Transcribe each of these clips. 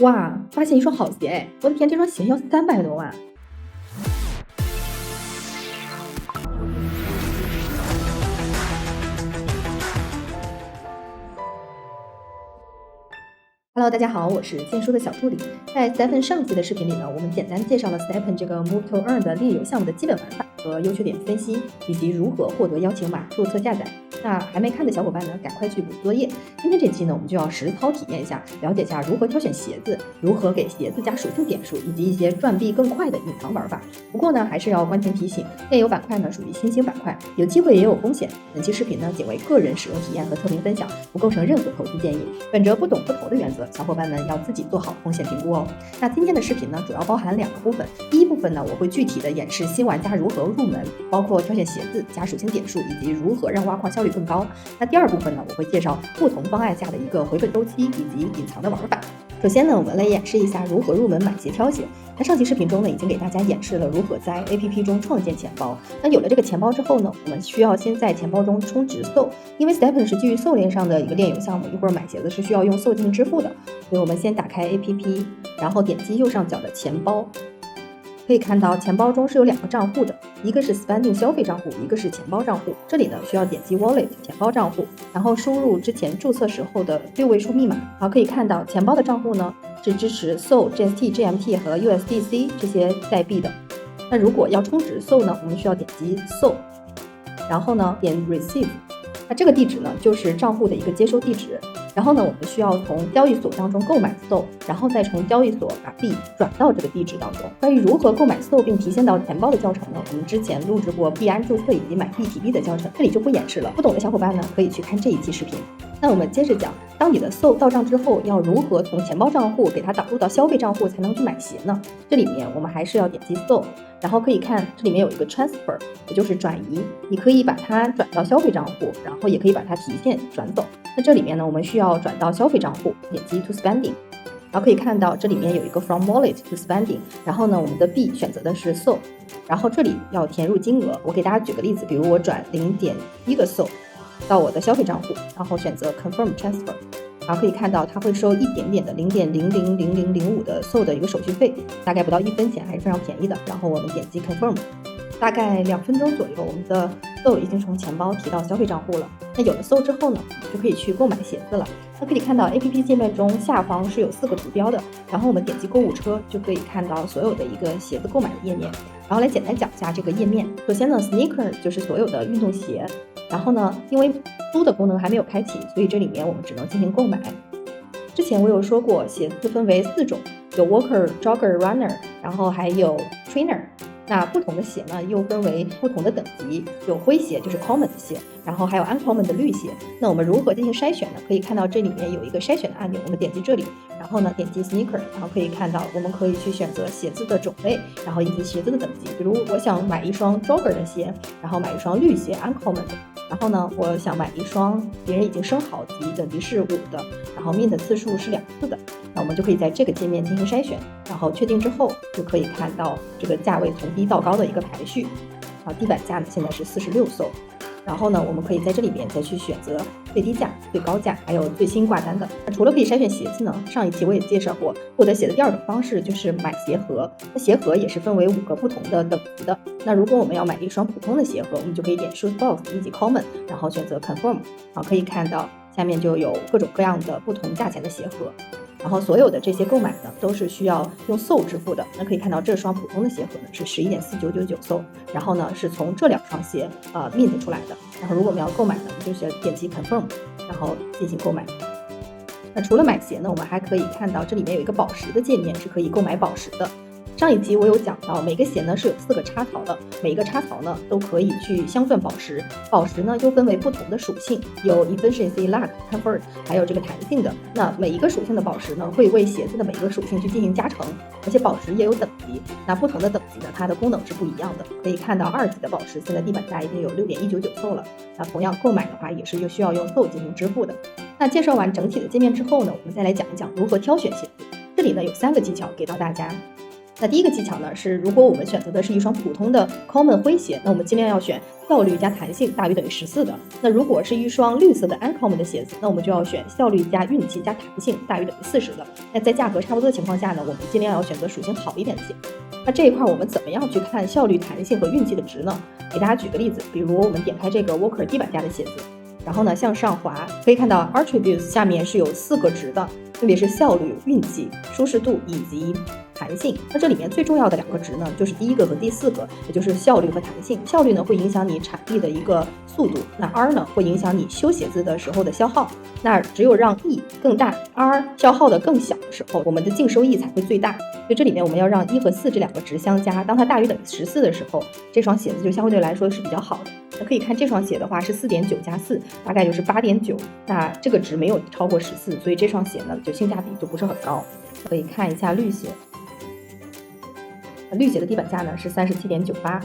哇，发现一双好鞋哎！我的天，这双鞋要300多万。Hello，大家好，我是建叔的小助理。在 Stephen 上期的视频里呢，我们简单介绍了 Stephen 这个 Move to Earn 的猎游项目的基本玩法和优缺点分析，以及如何获得邀请码注册下载。那还没看的小伙伴呢，赶快去补作业。今天这期呢，我们就要实操体验一下，了解一下如何挑选鞋子，如何给鞋子加属性点数，以及一些赚币更快的隐藏玩法。不过呢，还是要关前提醒，猎游板块呢属于新兴板块，有机会也有风险。本期视频呢仅为个人使用体验和特别分享，不构成任何投资建议。本着不懂不投的原则，小伙伴们要自己做好风险评估哦。那今天的视频呢，主要包含2个部分。第一部分呢，我会具体的演示新玩家如何入门，包括挑选鞋子、加属性点数，以及如何让挖矿效率更高。那第二部分呢，我会介绍不同方案下的一个回本周期以及隐藏的玩法。首先呢，我们来演示一下如何入门买鞋挑鞋。那上期视频中呢，已经给大家演示了如何在 APP 中创建钱包。那有了这个钱包之后呢，我们需要先在钱包中充值 SOL， 因为 Stephen 是基于 SOL 链上的一个链游项目，一会儿买鞋子是需要用 SOL 进行支付的。所以我们先打开 APP， 然后点击右上角的钱包。可以看到钱包中是有2个账户的，一个是 Spending 消费账户，一个是钱包账户。这里呢需要点击 Wallet 钱包账户，然后输入之前注册时候的6位数密码。好，可以看到钱包的账户呢是支持 SOL、GST、GMT 和 USDC 这些代币的。那如果要充值 SOL 呢，我们需要点击 SOL， 然后呢点 Receive。那这个地址呢就是账户的一个接收地址。然后呢，我们需要从交易所当中购买 SOL， 然后再从交易所把币转到这个地址当中。关于如何购买 SOL 并提现到钱包的教程呢，我们之前录制过币安注册以及买币提币的教程，这里就不演示了。不懂的小伙伴呢，可以去看这一期视频。那我们接着讲，当你的 SOL 到账之后，要如何从钱包账户给它导入到消费账户才能去买鞋呢？这里面我们还是要点击 SOL， 然后可以看这里面有一个 transfer， 也就是转移，你可以把它转到消费账户，然后也可以把它提现转走。那这里面呢，我们需要转到消费账户，点击 to spending， 然后可以看到这里面有一个 from wallet to spending， 然后呢，我们的币选择的是 SOL， 然后这里要填入金额。我给大家举个例子，比如我转0.1个 SOL 到我的消费账户，然后选择 confirm transfer， 然后可以看到它会收一点点的0.000005的 SOL 的一个手续费，大概不到1分钱，还是非常便宜的。然后我们点击 confirm， 大概2分钟左右，我们的 SOL 已经从钱包提到消费账户了。那有了 SOL 之后呢，我们就可以去购买鞋子了。那可以看到 APP 界面中下方是有4个图标的，然后我们点击购物车就可以看到所有的一个鞋子购买的页面。然后来简单讲一下这个页面。首先呢 ，sneaker 就是所有的运动鞋。然后呢，因为租的功能还没有开启，所以这里面我们只能进行购买。之前我有说过，鞋子分为4种，有 walker、jogger、runner， 然后还有 trainer。那不同的鞋呢，又分为不同的等级，有灰鞋就是 common 的鞋，然后还有 uncommon 的绿鞋。那我们如何进行筛选呢？可以看到这里面有一个筛选的按钮，我们点击这里，然后呢点击 sneaker， 然后可以看到我们可以去选择鞋子的种类，然后以及鞋子的等级。比如我想买一双 jogger 的鞋，然后买一双绿鞋 uncommon 的，然后呢我想买一双别人已经升好级，等级是5的，然后 mint 的次数是2次的。那我们就可以在这个界面进行筛选，然后确定之后就可以看到这个价位从低到高的一个排序。地板价呢现在是46 SOL， 然后呢我们可以在这里边再去选择最低价、最高价，还有最新挂单的。除了可以筛选鞋子呢，上一期我也介绍过，获得鞋的第2种方式就是买鞋盒。那鞋盒也是分为5个不同的等级的。那如果我们要买一双普通的鞋盒，我们就可以点 shoes box 以及 common， 然后选择 confirm， 可以看到下面就有各种各样的不同价钱的鞋盒。然后所有的这些购买呢，都是需要用 SOL 支付的。那可以看到这双普通的鞋盒呢是11.4999 SOL， 然后呢是从这2双鞋mint 出来的。然后如果我们要购买呢，我们就是点击 confirm， 然后进行购买。那除了买鞋呢，我们还可以看到这里面有一个宝石的界面，是可以购买宝石的。上一集我有讲到，每个鞋呢是有4个插槽的，每一个插槽呢都可以去镶钻宝石。宝石呢又分为不同的属性，有 efficiency、luck、comfort， 还有这个弹性的。那每一个属性的宝石呢，会为鞋子的每一个属性去进行加成，而且宝石也有等级。那不同的等级呢，它的功能是不一样的。可以看到2级的宝石现在地板价已经有 6.199 SOL 了。那同样购买的话，也是需要用 SOL 进行支付的。那介绍完整体的界面之后呢，我们再来讲一讲如何挑选鞋子。这里呢有3个技巧给到大家。那第一个技巧呢是，如果我们选择的是一双普通的 common 灰鞋，那我们尽量要选效率加弹性大于等于14的。那如果是一双绿色的 uncommon 的鞋子，那我们就要选效率加运气加弹性大于等于40的。那在价格差不多的情况下呢，我们尽量要选择属性好一点的鞋。那这一块我们怎么样去看效率、弹性和运气的值呢？给大家举个例子，比如我们点开这个 Walker 地板价的鞋子，然后呢向上滑，可以看到 attributes 下面是有4个值的，分别是效率、运气、舒适度以及弹性。那这里面最重要的2个值呢，就是第1个和第4个，也就是效率和弹性。效率呢会影响你产地的一个速度，那 R 呢会影响你修鞋子的时候的消耗。那只有让 E 更大 ，R 消耗的更小的时候，我们的净收益才会最大。所以这里面我们要让1和4这2个值相加，当它大于等于14的时候，这双鞋子就相对来说是比较好的。那可以看这双鞋的话是4.9加4，大概就是8.9，那这个值没有超过14，所以这双鞋呢就性价比就不是很高。可以看一下绿鞋，绿鞋的地板价呢是37.98。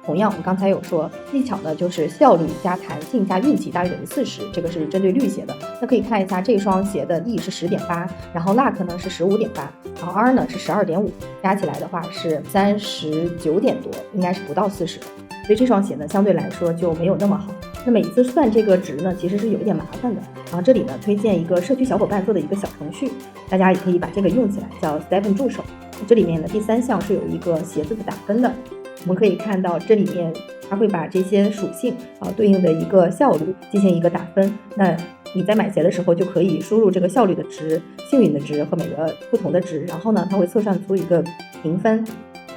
同样我们刚才有说技巧呢就是效率加弹性加运气大于等于40，这个是针对绿鞋的。那可以看一下这双鞋的 E 是10.8，然后 Luck 呢是15.8，然后 R 呢是12.5，加起来的话是39点多，应该是不到40的。所以这双鞋呢相对来说就没有那么好。那每次算这个值呢其实是有一点麻烦的，然后这里呢推荐一个社区小伙伴做的一个小程序，大家也可以把这个用起来，叫 Stephen 助手。这里面的第3项是有一个鞋子的打分的，我们可以看到这里面它会把这些属性对应的一个效率进行一个打分。那你在买鞋的时候就可以输入这个效率的值、幸运的值和每个不同的值，然后呢它会测算出一个评分。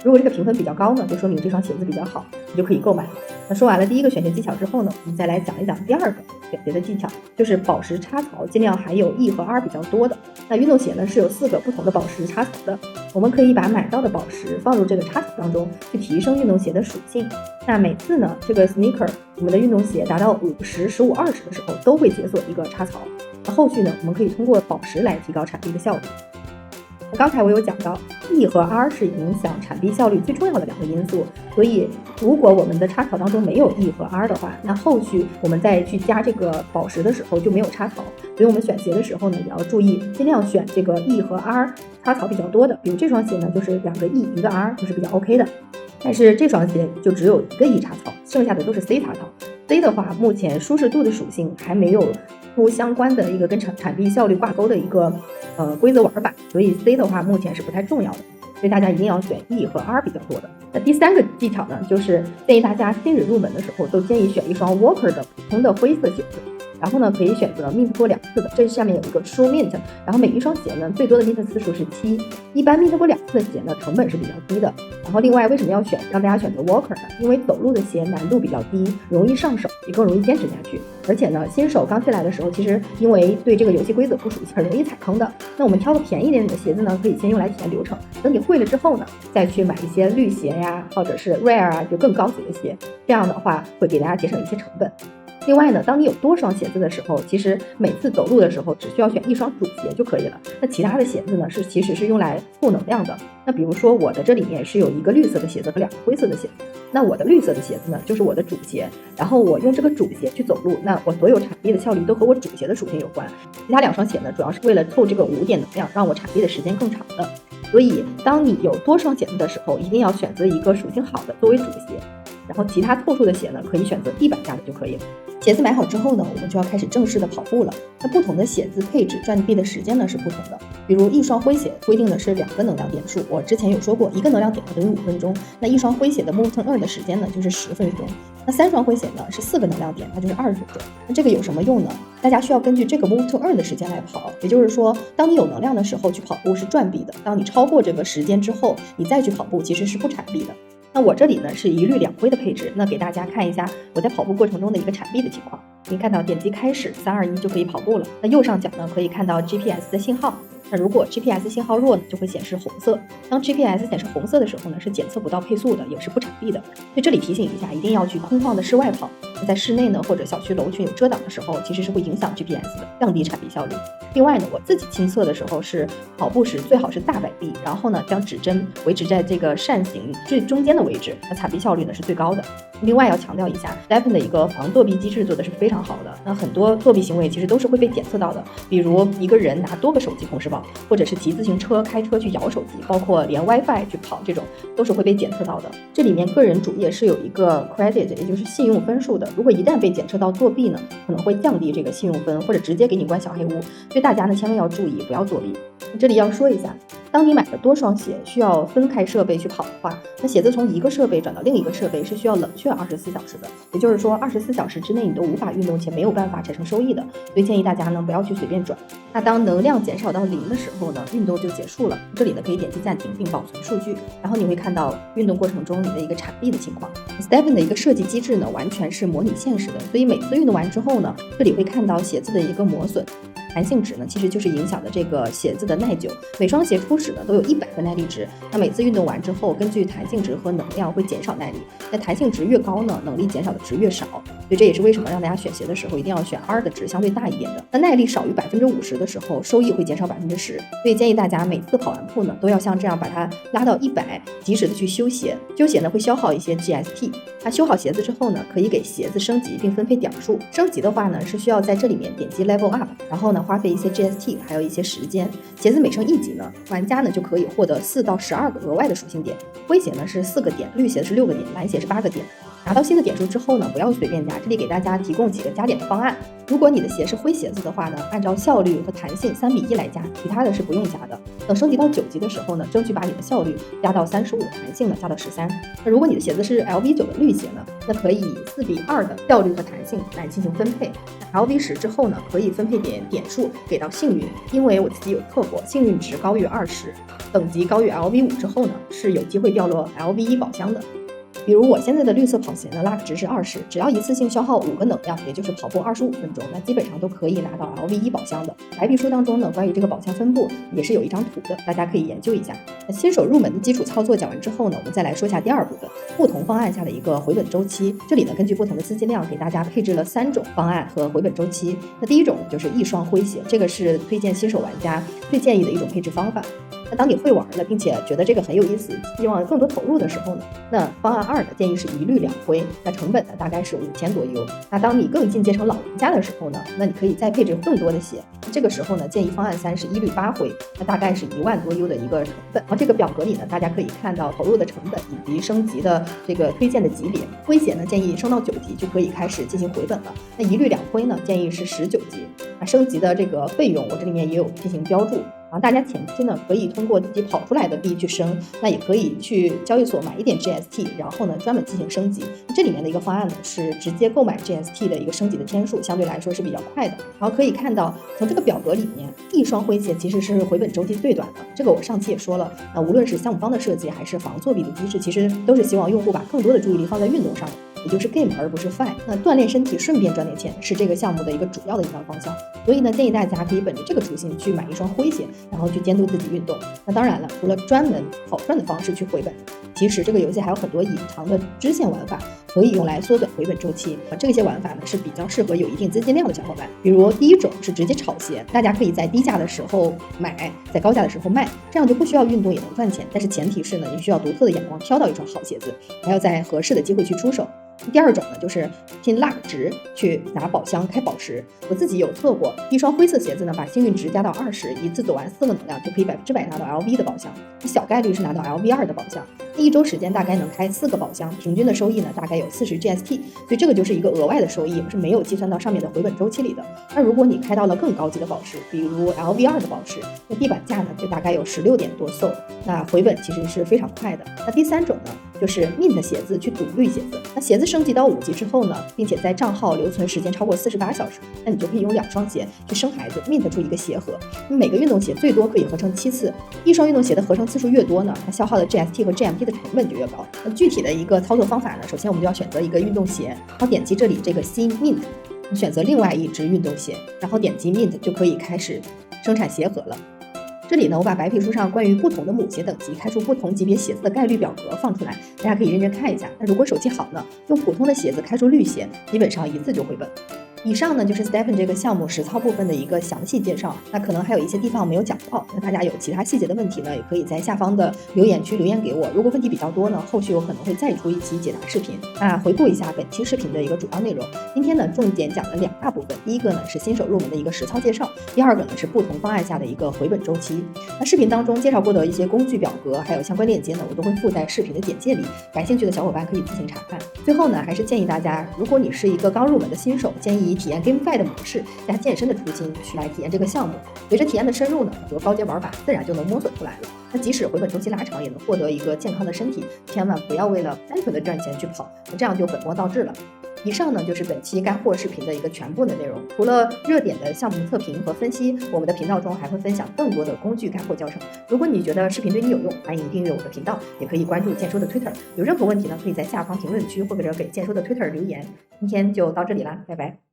如果这个评分比较高呢，就说明这双鞋子比较好，你就可以购买了。那说完了第1个选鞋技巧之后呢，我们再来讲一讲第2个选鞋的技巧，就是宝石插槽尽量含有 E 和 R 比较多的。那运动鞋呢是有4个不同的宝石插槽的，我们可以把买到的宝石放入这个插槽当中，去提升运动鞋的属性。那每次呢这个 sneaker 我们的运动鞋达到50、15、20的时候，都会解锁一个插槽。那后续呢我们可以通过宝石来提高产地的效率。刚才我有讲到 E 和 R 是影响产地效率最重要的2个因素，所以如果我们的插槽当中没有 E 和 R 的话，那后续我们再去加这个宝石的时候就没有插槽。所以我们选鞋的时候呢也要注意，尽量选这个 E 和 R 插槽比较多的，比如这双鞋呢就是2个 E 1个 R 就是比较 OK 的。但是这双鞋就只有1个 E 插槽，剩下的都是 C 插槽。C 的话目前舒适度的属性还没有出相关的一个跟产地效率挂钩的一个规则玩法，所以 C 的话目前是不太重要的，所以大家一定要选 E 和 R 比较多的。那第3个技巧呢，就是建议大家新人入门的时候都建议选一双 Walker 的普通的灰色鞋子，然后呢可以选择 mint 过2次的，这下面有一个 true mint， 然后每一双鞋呢最多的 mint 次数是7，一般 mint 过2次的鞋呢成本是比较低的。然后另外为什么要让大家选择 Walker 呢？因为走路的鞋难度比较低，容易上手，也更容易坚持下去。而且呢新手刚进来的时候，其实因为对这个游戏规则不熟悉，很容易踩坑的。那我们挑个便宜一点的鞋子呢，可以先用来体验流程，等你会了之后呢，再去买一些绿鞋呀，或者是 Rare 啊，就更高级的鞋，这样的话会给大家节省一些成本。另外呢，当你有多双鞋子的时候，其实每次走路的时候只需要选一双主鞋就可以了。那其他的鞋子呢，其实是用来凑能量的。那比如说我的这里面是有一个绿色的鞋子和2个灰色的鞋子，那我的绿色的鞋子呢，就是我的主鞋，然后我用这个主鞋去走路，那我所有产地的效率都和我主鞋的属性有关。其他2双鞋呢，主要是为了凑这个5点能量，让我产地的时间更长的。所以当你有多双鞋子的时候，一定要选择一个属性好的作为主鞋，然后其他凑数的鞋呢，可以选择地板价的就可以了。鞋子买好之后呢，我们就要开始正式的跑步了。那不同的鞋子配置占地的时间呢是不同的，比如一双灰鞋规定的是2个能量点数，我之前有说过，1个能量点等于5分钟。那一双灰鞋的 move turn 2的时间呢就是10分钟。那3双灰鞋呢是4个能量点，那就是20分钟。那这个有什么用呢？大家需要根据这个 move turn 2的时间来跑，也就是说，当你有能量的时候去跑步是赚币的，当你超过这个时间之后，你再去跑步其实是不产币的。那我这里呢是一律2灰的配置，那给大家看一下我在跑步过程中的一个产币的情况。可以看到点击开始3、2、1就可以跑步了。那右上角呢可以看到 GPS 的信号，那如果 GPS 信号弱呢，就会显示红色。当 GPS 显示红色的时候呢，是检测不到配速的，也是不产币的。所以这里提醒一下，一定要去空旷的室外跑，在室内呢或者小区楼群有遮挡的时候，其实是会影响 GPS 的，降低产臂效率。另外呢，我自己亲测的时候是跑步时最好是大摆臂，然后呢将指针维持在这个扇形最中间的位置，那产臂效率呢是最高的。另外要强调一下 Stepn 的一个防作弊机制做的是非常好的，那很多作弊行为其实都是会被检测到的，比如一个人拿多个手机同时绑，或者是骑自行车开车去摇手机，包括连 WiFi 去跑，这种都是会被检测到的。这里面个人主页是有一个 credit， 也就是信用分数的，如果一旦被检测到作弊呢，可能会降低这个信用分，或者直接给你关小黑屋，所以大家呢千万要注意，不要作弊。这里要说一下，当你买了多双鞋需要分开设备去跑的话，那鞋子从一个设备转到另一个设备是需要冷却24小时的，也就是说24小时之内你都无法运动且没有办法产生收益的，所以建议大家呢不要去随便转。那当能量减少到0的时候呢，运动就结束了，这里呢可以点击暂停并保存数据，然后你会看到运动过程中你的一个产臂的情况。Stepn 的一个设计机制呢完全是模拟现实的，所以每次运动完之后呢，这里会看到鞋子的一个磨损。弹性值呢，其实就是影响的这个鞋子的耐久。每双鞋初始呢都有100个耐力值，那每次运动完之后，根据弹性值和能量会减少耐力。那弹性值越高呢，能力减少的值越少。所以这也是为什么让大家选鞋的时候一定要选 R 的值相对大一点的。那耐力少于50%的时候，收益会减少10%。所以建议大家每次跑完步呢，都要像这样把它拉到100，及时的去修鞋。修鞋呢会消耗一些 GST。那修好鞋子之后呢，可以给鞋子升级并分配点数。升级的话呢，是需要在这里面点击 Level Up， 然后呢花费一些 GST， 还有一些时间。鞋子每升1级呢，玩家呢就可以获得4到12个额外的属性点。灰鞋呢是4个点，绿鞋是6个点，蓝鞋是8个点。拿到新的点数之后呢，不要随便加，这里给大家提供几个加点的方案。如果你的鞋是灰鞋子的话呢，按照效率和弹性3:1来加，其他的是不用加的。等升级到9级的时候呢，争取把你的效率加到35，弹性呢加到13。那如果你的鞋子是 LV9 的绿鞋呢，那可以以4:2的效率和弹性来进行分配。LV10之后呢，可以分配点数给到幸运，因为我自己有测过，幸运值高于20，等级高于 LV5之后呢，是有机会掉落 LV1宝箱的。比如我现在的绿色跑鞋呢 ，luck 值是20，只要一次性消耗5个能量，也就是跑步25分钟，那基本上都可以拿到 LV1宝箱的。白皮书当中呢，关于这个宝箱分布也是有一张图的，大家可以研究一下。那新手入门的基础操作讲完之后呢，我们再来说一下第2部分，不同方案下的一个回本周期。这里呢，根据不同的资金量给大家配置了3种方案和回本周期。那第一种就是一双灰鞋，这个是推荐新手玩家最建议的一种配置方法。那当你会玩了，并且觉得这个很有意思，希望更多投入的时候呢，那方案2呢建议是一绿两灰，那成本呢大概是5000多 U。那当你更进阶成老玩家的时候呢，那你可以再配置更多的鞋，这个时候呢建议方案3是一绿8灰，那大概是1万多 U 的一个成本。然后这个表格里呢，大家可以看到投入的成本以及升级的这个推荐的级别。灰鞋呢建议升到9级就可以开始进行回本了，那一绿两灰呢建议是19级。那升级的这个费用我这里面也有进行标注。然后大家前期呢可以通过自己跑出来的币去升，那也可以去交易所买一点 GST， 然后呢专门进行升级。这里面的一个方案呢是直接购买 GST 的一个升级的天数，相对来说是比较快的。然后可以看到从这个表格里面，一双灰鞋其实是回本周期最短的，这个我上期也说了。那无论是项目方的设计还是防作弊的机制，其实都是希望用户把更多的注意力放在运动上的，也就是 game 而不是 fun。 那锻炼身体顺便赚点钱是这个项目的一个主要的引导方向，所以呢建议大家可以本着这个初心去买一双灰鞋，然后去监督自己运动。那当然了，除了专门跑赚的方式去回本，其实这个游戏还有很多隐藏的支线玩法可以用来缩短回本周期。这些玩法呢是比较适合有一定资金量的小伙伴。比如第一种是直接炒鞋，大家可以在低价的时候买，在高价的时候卖，这样就不需要运动也能赚钱。但是前提是呢，你需要独特的眼光挑到一双好鞋子，还要在合适的机会去出手。第2种呢，就是拼 luck 值去拿宝箱开宝石。我自己有测过，一双灰色鞋子呢，把幸运值加到20，一次走完4个能量就可以100%拿到 LV 的宝箱，小概率是拿到 LV2 的宝箱。第1周时间大概能开4个宝箱，平均的收益呢大概有40 GST， 所以这个就是一个额外的收益，是没有计算到上面的回本周期里的。那如果你开到了更高级的宝石，比如 LV2 的宝石，那地板价呢就大概有16点多 SO， 那回本其实是非常快的。那第3种呢，就是 mint 鞋子去赌绿鞋子。那鞋子升级到5级之后呢，并且在账号留存时间超过48小时，那你就可以用2双鞋去生孩子 mint 出一个鞋盒。每个运动鞋最多可以合成7次，一双运动鞋的合成次数越多呢，它消耗的 GST 和 GMT 的成本就越高。那具体的一个操作方法呢，首先我们就要选择一个运动鞋，然后点击这里这个新 mint， 选择另外一只运动鞋，然后点击 mint 就可以开始生产鞋盒了。这里呢，我把白皮书上关于不同的母鞋等级开出不同级别鞋子的概率表格放出来，大家可以认真看一下。那如果手气好呢，用普通的鞋子开出绿鞋，基本上一次就回本。以上呢就是 Stephen 这个项目实操部分的一个详细介绍，那可能还有一些地方没有讲到，那大家有其他细节的问题呢，也可以在下方的留言区留言给我。如果问题比较多呢，后续我可能会再出一期解答视频。那回顾一下本期视频的一个主要内容，今天呢重点讲了2大部分，第一个呢是新手入门的一个实操介绍，第二个呢是不同方案下的一个回本周期。那视频当中介绍过的一些工具表格还有相关链接呢，我都会附在视频的简介里，感兴趣的小伙伴可以自行查看。最后呢，还是建议大家，如果你是一个刚入门的新手，建议体验 GameFi 的模式加健身的初心去来体验这个项目。随着体验的深入呢，很多高阶玩法自然就能摸索出来了。那即使回本周期拉长，也能获得一个健康的身体。千万不要为了单纯的赚钱去跑，那这样就本末倒置了。以上呢就是本期干货视频的一个全部的内容。除了热点的项目测评和分析，我们的频道中还会分享更多的工具干货教程。如果你觉得视频对你有用，欢迎订阅我的频道，也可以关注建叔的 Twitter。有任何问题呢，可以在下方评论区或者给建叔的 Twitter 留言。今天就到这里啦，拜拜。